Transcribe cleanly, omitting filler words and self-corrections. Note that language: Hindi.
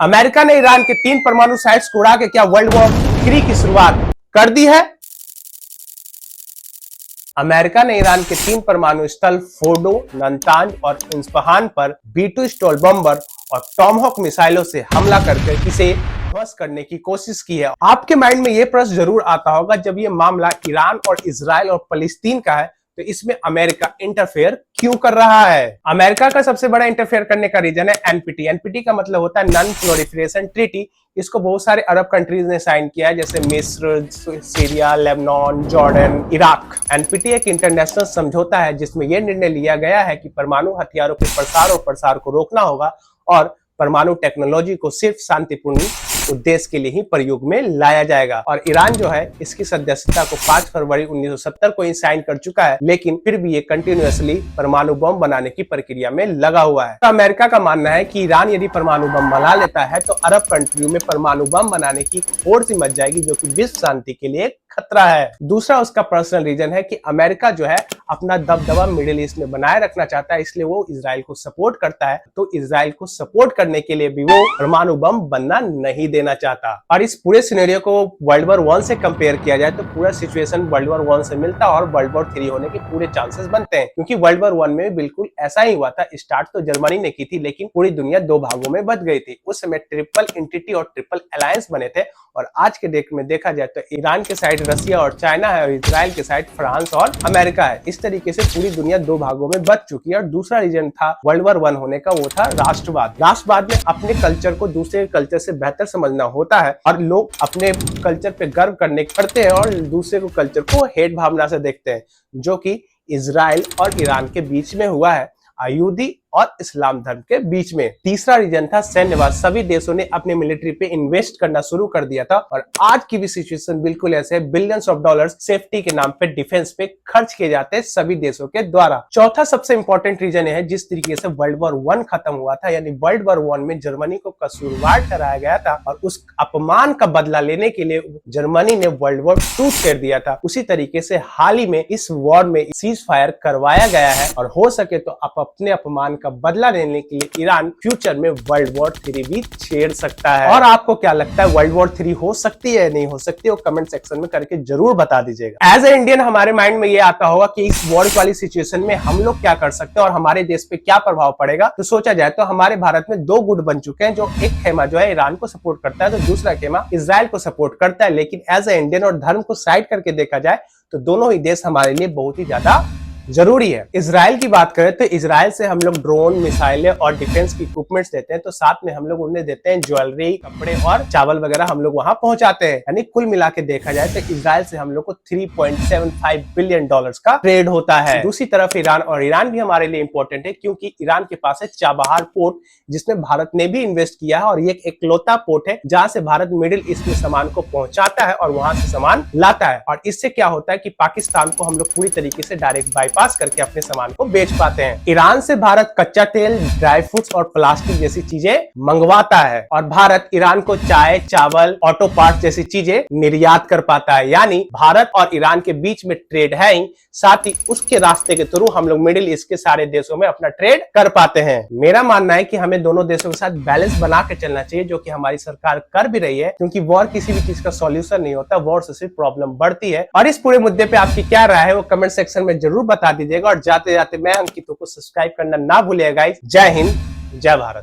अमेरिका ने ईरान के 3 परमाणु साइट्स को उड़ा के क्या वर्ल्ड वॉर 3 की शुरुआत कर दी है। अमेरिका ने ईरान के 3 परमाणु स्थल फोर्डो, नतांज और इस्फहान पर B-2 स्टॉल बम्बर और टॉमहॉक मिसाइलों से हमला करके इसे ध्वस्त करने की कोशिश की है। आपके माइंड में यह प्रश्न जरूर आता होगा, जब यह मामला ईरान और इजराइल और फलस्तीन का है तो इसमें अमेरिका इंटरफेयर क्यों कर रहा है। अमेरिका का सबसे बड़ा इंटरफेयर करने का रीजन है एनपीटी। एनपीटी का मतलब होता है नॉन प्रोलिफरेशन ट्रीटी। इसको बहुत सारे अरब कंट्रीज ने साइन किया है, जैसे मिस्र, Syria, Lebanon, Jordan, Iraq. NPT एक इंटरनेशनल समझौता है जिसमें यह निर्णय लिया गया है कि परमाणु हथियारों के प्रसार और प्रसार को रोकना होगा और परमाणु टेक्नोलॉजी को सिर्फ शांतिपूर्ण उद्देश्य के लिए ही प्रयोग में लाया जाएगा। और ईरान जो है इसकी सदस्यता को 5 फरवरी 1970 को ही साइन कर चुका है, लेकिन फिर भी ये कंटिन्यूअसली परमाणु बम बनाने की प्रक्रिया में लगा हुआ है। तो अमेरिका का मानना है कि ईरान यदि परमाणु बम बना लेता है तो अरब कंट्रियों में परमाणु बम बनाने की होड़ सी मच जाएगी, जो कि विश्व शांति के लिए खतरा है। दूसरा उसका पर्सनल रीजन है कि अमेरिका जो है अपना दबदबा मिडिल ईस्ट में बनाए रखना चाहता है, इसलिए वो इजराइल को सपोर्ट करता है। तो इजराइल को सपोर्ट करने के लिए भी वो परमाणु बम बनना नहीं देना चाहता। और इस पूरे सिनेरियो को वर्ल्ड वॉर 1 से कंपेयर किया जाए तो पूरा सिचुएशन वर्ल्ड वॉर 1 से मिलता है और वर्ल्ड वॉर 3 होने के पूरे चांसेस बनते हैं, क्योंकि वर्ल्ड वॉर 1 में बिल्कुल ऐसा ही हुआ था। स्टार्ट तो जर्मनी ने की थी, लेकिन पूरी दुनिया 2 भागों में बट गई थी। उस समय ट्रिपल एंटिटी और ट्रिपल अलायंस बने थे, और आज के डेट में देखा जाए तो ईरान के साइड रसिया और चाइना है और इजराइल के साइड फ्रांस और अमेरिका है। इस तरीके से पूरी दुनिया 2 भागों में बट चुकी है। और दूसरा रीजन था वर्ल्ड वॉर 1 होने का, वो था राष्ट्रवाद। राष्ट्रवाद में अपने कल्चर को दूसरे कल्चर से बेहतर समझना होता है और लोग अपने कल्चर पे गर्व करते हैं और दूसरे को कल्चर को हेट भावना से देखते हैं, जो कि इजराइल और ईरान के बीच में हुआ है, यहूदी और इस्लाम धर्म के बीच में। तीसरा रीजन था सैन्यवाद। सभी देशों ने अपने मिलिट्री पे इन्वेस्ट करना शुरू कर दिया था और आज की भी सिचुएशन बिल्कुल ऐसे है। बिलियंस ऑफ डॉलर्स सेफ्टी के नाम पे डिफेंस पे खर्च किए जाते हैं सभी देशों के द्वारा। चौथा सबसे इंपॉर्टेंट रीजन है, जिस तरीके से वर्ल्ड वॉर 1 खत्म हुआ था, यानी वर्ल्ड वॉर 1 में जर्मनी को कसूरवार ठहराया गया था और उस अपमान का बदला लेने के लिए जर्मनी ने वर्ल्ड वॉर 2 छेड़ दिया था। उसी तरीके से हाल ही में इस वॉर में सीज फायर करवाया गया है और हो सके तो अपने अपमान का बदला लेने के लिए ईरान फ्यूचर में वर्ल्ड वॉर 3 भी छेड़ सकता है। और आपको क्या लगता है, वर्ल्ड वॉर 3 हो सकती है या नहीं हो सकती है, वो कमेंट सेक्शन में करके जरूर बता दीजिएगा। एज ए इंडियन हमारे माइंड में ये आता होगा कि इस वॉर वाली सिचुएशन में हम लोग क्या कर सकते हैं और हमारे देश पे क्या प्रभाव पड़ेगा। तो सोचा जाए तो हमारे भारत में 2 गुट बन चुके हैं, जो एक खेमा जो है ईरान को सपोर्ट करता है तो दूसरा खेमा इजराइल को सपोर्ट करता है। लेकिन एज ए इंडियन और धर्म को साइड करके देखा जाए तो दोनों ही देश हमारे लिए बहुत ही ज्यादा जरूरी है। इजराइल की बात करें तो इजराइल से हम लोग ड्रोन, मिसाइलें और डिफेंस की इक्विपमेंट्स देते हैं, तो साथ में हम लोग उन्हें देते हैं ज्वेलरी, कपड़े और चावल वगैरह हम लोग वहां पहुंचाते हैं। यानी कुल मिला के देखा जाए तो इजराइल से हम लोग को $3.75 बिलियन का ट्रेड होता है। दूसरी तरफ ईरान भी हमारे लिए इंपॉर्टेंट है, क्योंकि ईरान के पास है चाबहार पोर्ट, जिसमें भारत ने भी इन्वेस्ट किया है और ये एक इकलौता पोर्ट है जहां से भारत मिडिल ईस्ट में सामान को पहुंचाता है और वहां से सामान लाता है। और इससे क्या होता है कि पाकिस्तान को हम लोग पूरी तरीके से डायरेक्ट बाईपास करके अपने सामान को बेच पाते हैं। ईरान से भारत कच्चा तेल, ड्राई फ्रूट्स और प्लास्टिक जैसी चीजें मंगवाता है और भारत ईरान को चाय, चावल, ऑटो पार्ट्स जैसी चीजें निर्यात कर पाता है। यानी भारत और ईरान के बीच में ट्रेड है ही, साथ ही उसके रास्ते के थ्रू हम लोग मिडिल ईस्ट के सारे देशों में अपना ट्रेड कर पाते हैं। मेरा मानना है कि हमें दोनों देशों के साथ बैलेंस बना के चलना चाहिए, जो कि हमारी सरकार कर भी रही है, क्योंकि वॉर किसी भी चीज का सॉल्यूशन नहीं होता, वॉर से सिर्फ प्रॉब्लम बढ़ती है। और इस पूरे मुद्दे पे आपकी क्या राय है वो कमेंट सेक्शन में जरूर बता दीजिएगा। और जाते जाते मैं अंकित को सब्सक्राइब करना ना भूलिएगा। जय हिंद, जय भारत।